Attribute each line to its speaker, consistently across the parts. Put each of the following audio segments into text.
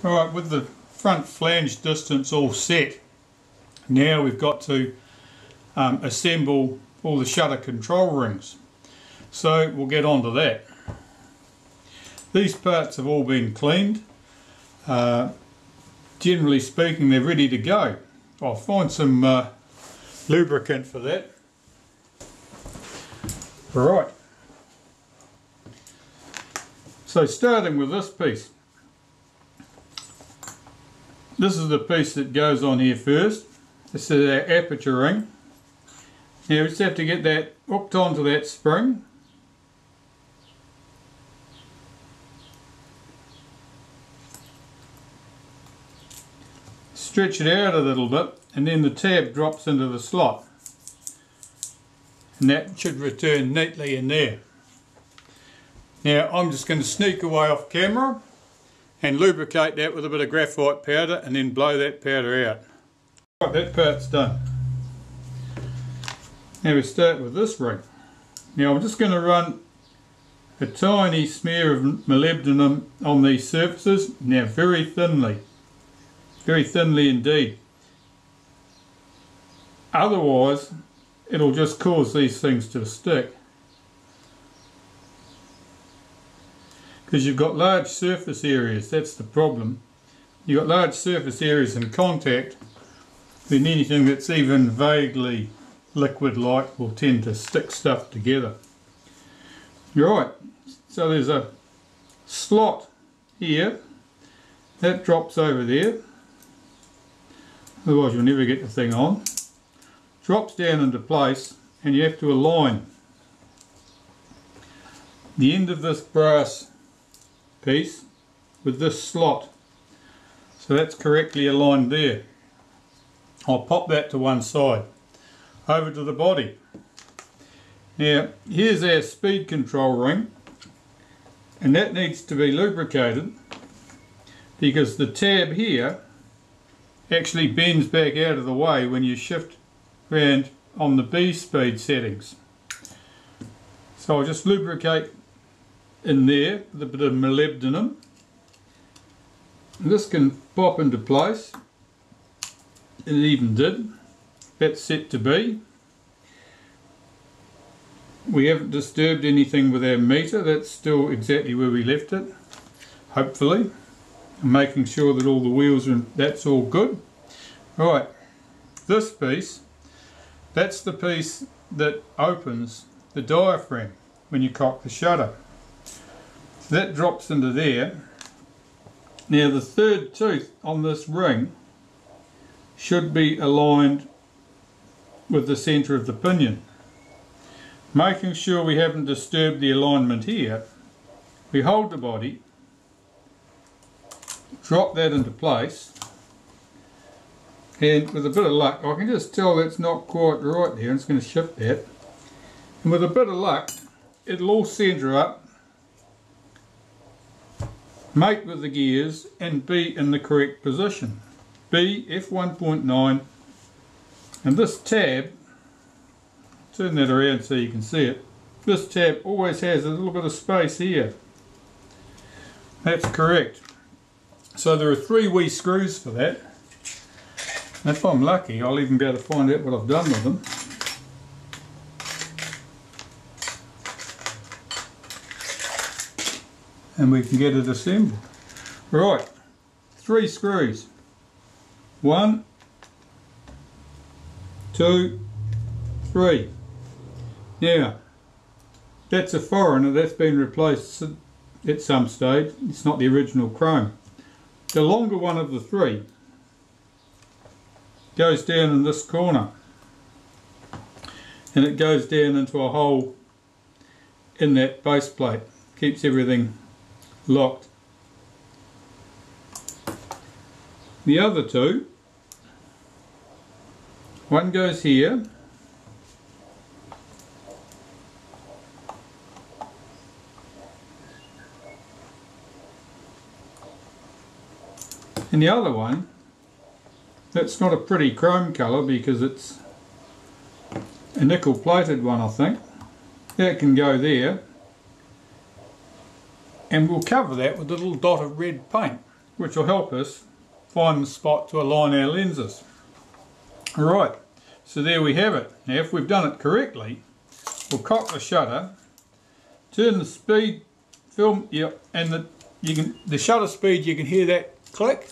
Speaker 1: Alright, with the front flange distance all set, now we've got to assemble all the shutter control rings. So we'll get on to that. These parts have all been cleaned. Generally speaking, they're ready to go. I'll find some lubricant for that. Right. So starting with this piece. This is the piece that goes on here first. This is our aperture ring. Now we just have to get that hooked onto that spring. Stretch it out a little bit and then the tab drops into the slot. And that should return neatly in there. Now I'm just going to sneak away off camera and lubricate that with a bit of graphite powder and then blow that powder out. Right, that part's done. Now we start with this ring. Now I'm just going to run a tiny smear of molybdenum on these surfaces, now very thinly indeed. Otherwise it'll just cause these things to stick. Because you've got large surface areas, that's the problem. You've got large surface areas in contact, then anything that's even vaguely liquid-like will tend to stick stuff together. Right, so there's a slot here, that drops over there, otherwise you'll never get the thing on. Drops down into place and you have to align the end of this brass piece with this slot, so that's correctly aligned there. I'll pop that to one side. Over to the body. Now here's our speed control ring, and that needs to be lubricated because the tab here actually bends back out of the way when you shift around on the B speed settings. So I'll just lubricate in there with a bit of molybdenum. This can pop into place. It even did. That's set to be. We haven't disturbed anything with our meter. That's still exactly where we left it. Hopefully. I'm making sure that all the wheels are in, that's all good. Right. This piece, that's the piece that opens the diaphragm when you cock the shutter. So that drops into there. Now the third tooth on this ring should be aligned with the centre of the pinion. Making sure we haven't disturbed the alignment here, we hold the body, drop that into place, and with a bit of luck, I can just tell that's not quite right there. I'm just going to shift that, and with a bit of luck it'll all centre up, mate with the gears and be in the correct position. B f1.9, and this tab, turn that around so you can see it, this tab always has a little bit of space here. That's correct. So there are 3 wee screws for that, and if I'm lucky I'll even be able to find out what I've done with them. And we can get it assembled. Right, 3 screws. 1, 2, 3. Now, that's a foreigner, that's been replaced at some stage. It's not the original chrome. The longer one of the 3 goes down in this corner, and it goes down into a hole in that base plate. Keeps everything locked. The other 2, one goes here, and the other one, that's not a pretty chrome colour because it's a nickel plated one, I think. That can go there, and we'll cover that with a little dot of red paint. which will help us find the spot to align our lenses. Alright, so there we have it. Now if we've done it correctly, we'll cock the shutter, turn the speed, film, yep, and the shutter speed, you can hear that click.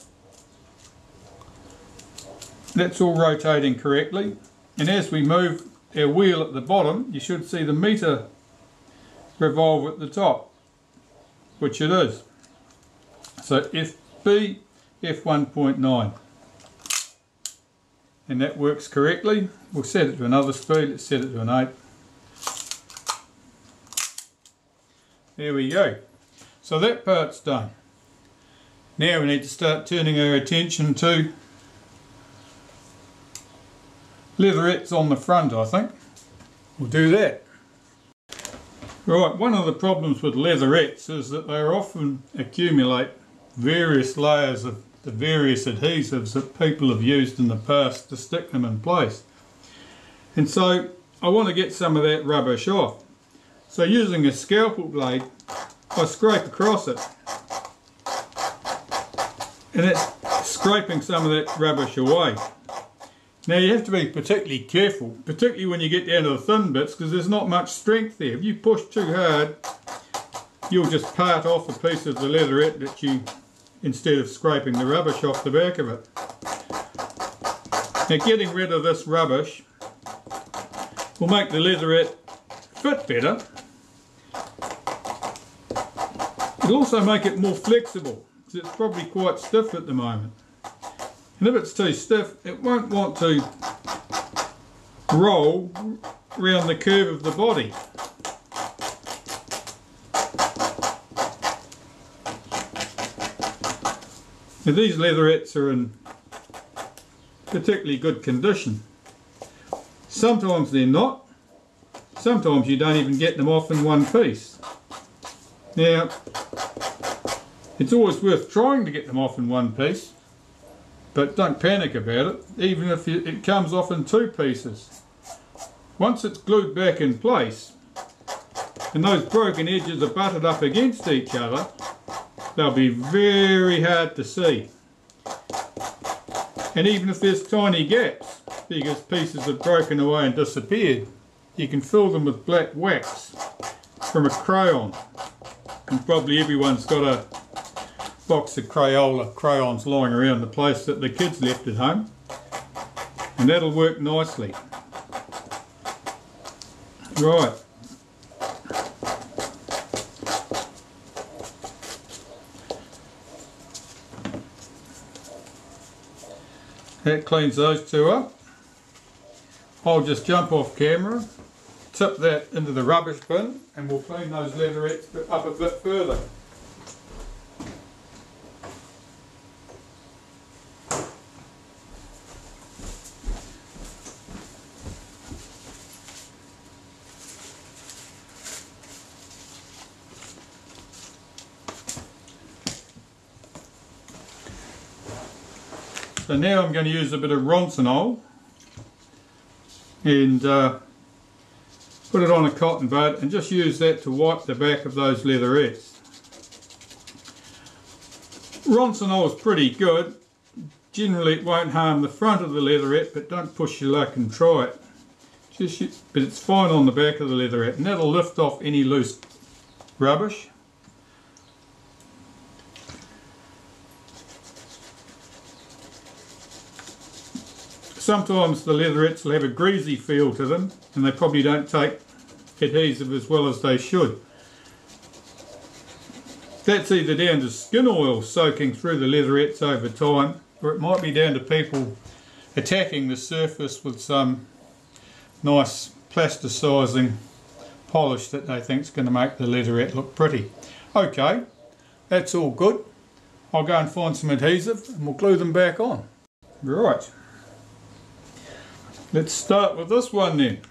Speaker 1: That's all rotating correctly, and as we move our wheel at the bottom, you should see the meter revolve at the top, which it is. So FB f1.9, and that works correctly. We'll set it to another speed. Let's set it to an 8. There we go. So that part's done. Now we need to start turning our attention to leatherettes on the front, I think. We'll do that. Right, one of the problems with leatherettes is that they often accumulate various layers of the various adhesives that people have used in the past to stick them in place. And so I want to get some of that rubbish off. So using a scalpel blade, I scrape across it. And it's scraping some of that rubbish away. Now you have to be particularly careful, particularly when you get down to the thin bits, because there's not much strength there. If you push too hard, you'll just part off a piece of the leatherette that you, instead of scraping the rubbish off the back of it. Now getting rid of this rubbish will make the leatherette fit better. It'll also make it more flexible, because it's probably quite stiff at the moment. And if it's too stiff, it won't want to roll around the curve of the body. Now these leatherettes are in particularly good condition. Sometimes they're not. Sometimes you don't even get them off in one piece. Now, it's always worth trying to get them off in one piece, but don't panic about it, even if it comes off in 2 pieces. Once it's glued back in place, and those broken edges are butted up against each other, they'll be very hard to see. And even if there's tiny gaps, because pieces have broken away and disappeared, you can fill them with black wax from a crayon. And probably everyone's got a box of Crayola crayons lying around the place that the kids left at home, and that'll work nicely. Right. That cleans those 2 up. I'll just jump off camera, tip that into the rubbish bin, and we'll clean those leatherettes up a bit further. So now I'm going to use a bit of Ronsonol and put it on a cotton bud and just use that to wipe the back of those leatherettes. Ronsonol is pretty good. Generally it won't harm the front of the leatherette, but don't push your luck and try it. But it's fine on the back of the leatherette, and that'll lift off any loose rubbish. Sometimes the leatherettes will have a greasy feel to them, and they probably don't take adhesive as well as they should. That's either down to skin oil soaking through the leatherettes over time, or it might be down to people attacking the surface with some nice plasticizing polish that they think is going to make the leatherette look pretty. Okay, that's all good. I'll go and find some adhesive and we'll glue them back on. Right. Let's start with this one then.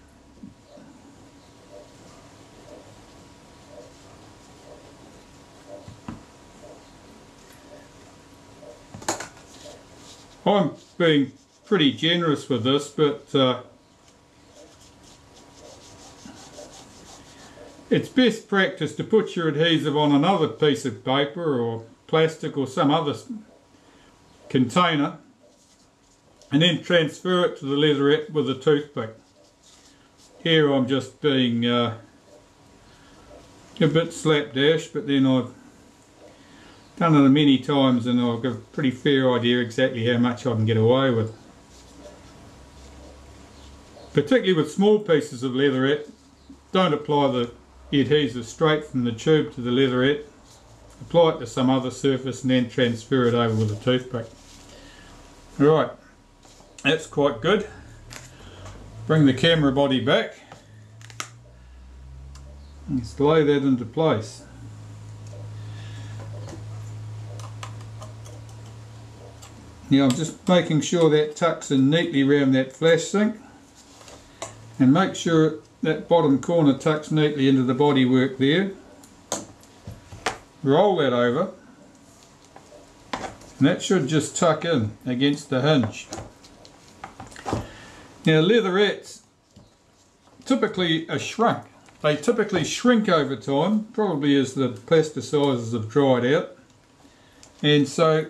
Speaker 1: I'm being pretty generous with this, but it's best practice to put your adhesive on another piece of paper or plastic or some other container, and then transfer it to the leatherette with a toothpick. Here I'm just being a bit slapdash, but then I've done it many times and I've got a pretty fair idea exactly how much I can get away with. Particularly with small pieces of leatherette, don't apply the adhesive straight from the tube to the leatherette. Apply it to some other surface and then transfer it over with a toothpick. Right, that's quite good. Bring the camera body back. Let's lay that into place. Now I'm just making sure that tucks in neatly around that flash sink, and make sure that bottom corner tucks neatly into the bodywork there. Roll that over, and that should just tuck in against the hinge. Now leatherettes typically are shrunk. They typically shrink over time, probably as the plasticizers have dried out, and so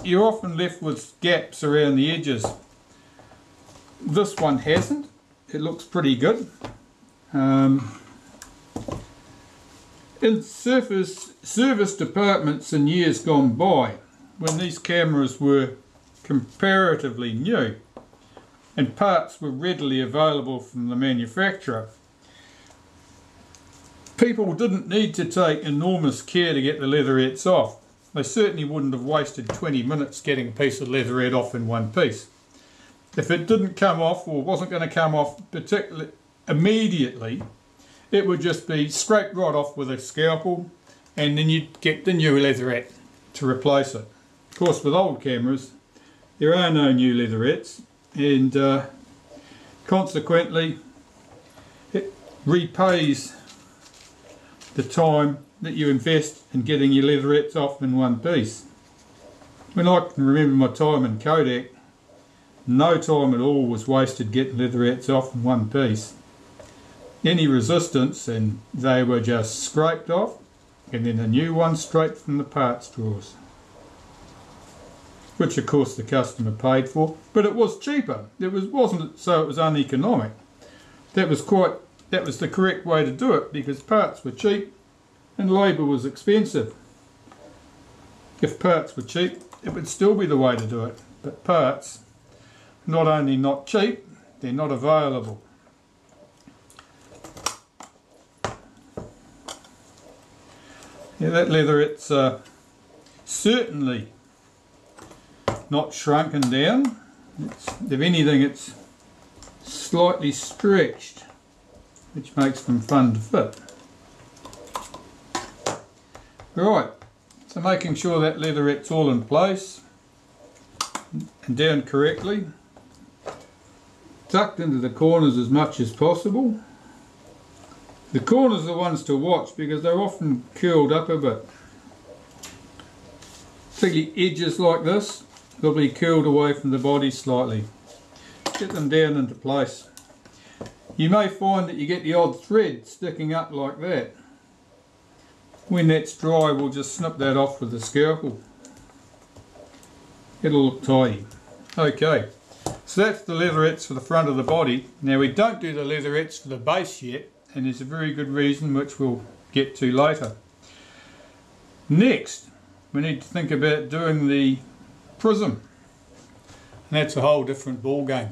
Speaker 1: you're often left with gaps around the edges. This one hasn't. It looks pretty good. In service departments in years gone by, when these cameras were comparatively new and parts were readily available from the manufacturer, people didn't need to take enormous care to get the leatherettes off. They certainly wouldn't have wasted 20 minutes getting a piece of leatherette off in one piece. If it didn't come off, or wasn't going to come off particularly immediately, it would just be scraped right off with a scalpel, and then you'd get the new leatherette to replace it. Of course, with old cameras there are no new leatherettes, and consequently it repays the time that you invest in getting your leatherettes off in one piece. When I can remember my time in Kodak, no time at all was wasted getting leatherettes off in one piece. Any resistance and they were just scraped off, and then a new one straight from the parts drawers, which of course the customer paid for, but it was cheaper. Wasn't so it was uneconomic. That was the correct way to do it, because parts were cheap and labour was expensive. If parts were cheap, it would still be the way to do it, but parts, not only not cheap, they're not available. Yeah, that leatherette's certainly not shrunken down. If anything, it's slightly stretched, which makes them fun to fit. Right, so making sure that leatherette's all in place and down correctly, tucked into the corners as much as possible. The corners are the ones to watch because they're often curled up a bit. Particularly edges like this, they'll be curled away from the body slightly. Get them down into place. You may find that you get the odd thread sticking up like that. When that's dry, we'll just snip that off with the scalpel. It'll look tidy. Okay, so that's the leatherettes for the front of the body. Now we don't do the leatherettes for the base yet, and there's a very good reason which we'll get to later. Next, we need to think about doing the prism, and that's a whole different ball game.